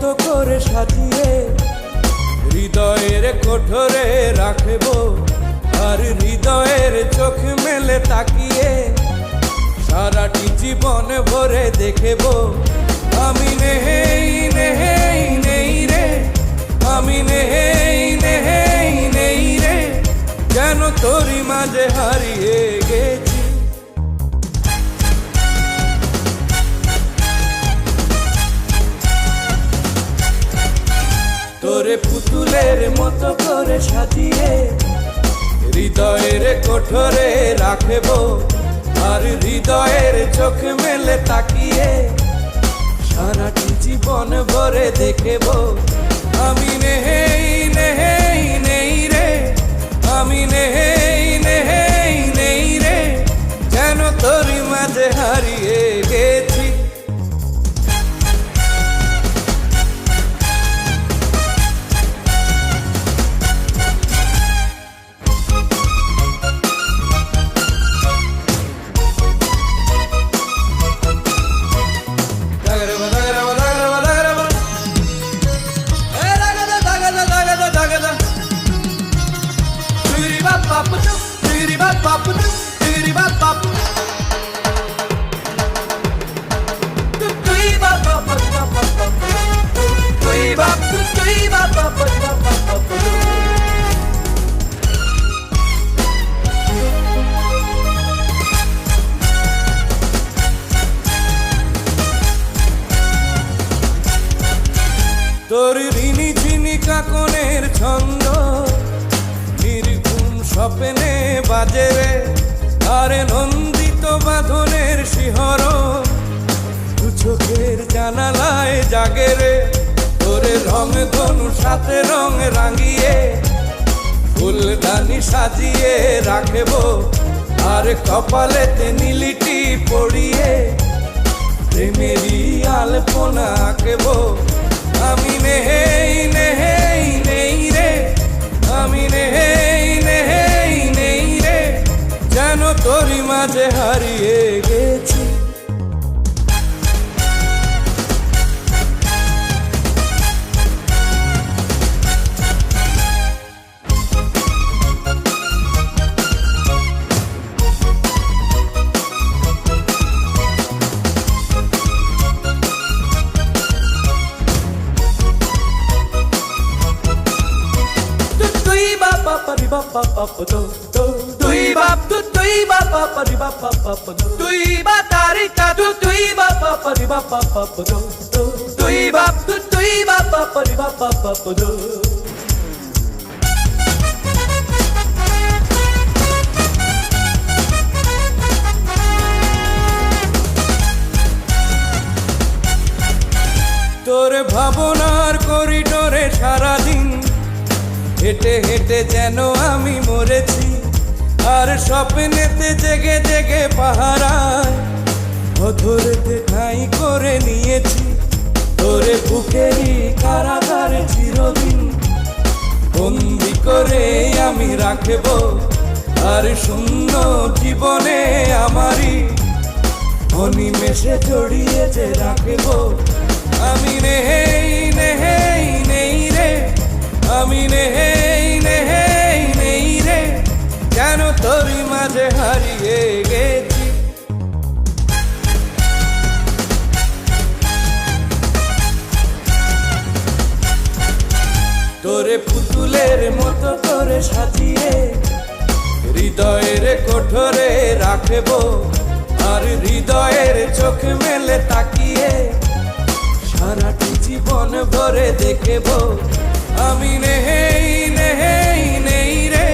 মতো করে সাজিয়ে হৃদয়ের কোঠরে রাখবো, আর হৃদয়ের চোখ মেলে তাকিয়ে সারাটি জীবন ভরে দেখবো। আমি নেই নেই নেই রে, আমি নেই নেই নেই রে, যেন তোরই মাঝে হারিয়ে গেছি। তোরে পুতুলের মতো করে সাজিয়ে হৃদয়ের কোঠরে রাখবো, আর হৃদয়ের চোখ মেলে তাকিয়ে সারাটি জীবন ভরে দেখবো। আমি নেই নেই নেই রে, আমি নেই নেই নেই রে, যেন তোরই মাঝে হারিয়ে গেছি। তোর ঋণী ঝিনি কাকনের ছন্দ নির্ঘুম স্বপ্নে বাজে রে, আরে নন্দিত বাঁধনের শিহরণ দু চোখের জানালায় জাগে রে। তোরে রং ধনু সাথে রং রাঙিয়ে ফুলদানি সাজিয়ে রাখবো, আর কপালেতে নীলিটি পড়িয়ে প্রেমেরই আলপনা আঁকবো। আমি নেই নেই নেই রে, আমি নেই নেই নেই রে, যেন তোরই মাঝে হারিয়ে গেছি। তোর ভাবনার করিডোরে সারাদিন হেঁটে হেঁটে যেন আমি মরেছি, আর স্বপ্নেতে জেগে জেগে পাহারায় অধরেতে ঠাঁই করে নিয়েছি। তোরে বুকেরই কারাগারে চিরদিন বন্দি করে আমি রাখবো, আর শূন্য জীবনে আমারই অনিমেষে জড়িয়ে যে রাখবো। আমি নেই নেই নেই রে, আমি নেই নেই নেই রে, যেন তোরই মাঝে হারিয়ে গেছি। তোরে পুতুলের মতো করে সাজিয়ে হৃদয়ের কোঠরে রাখবো, আর হৃদয়ের চোখ মেলে তাকিয়ে সারাটি জীবন ভরে দেখবো। আমি নেই নেই নেই রে,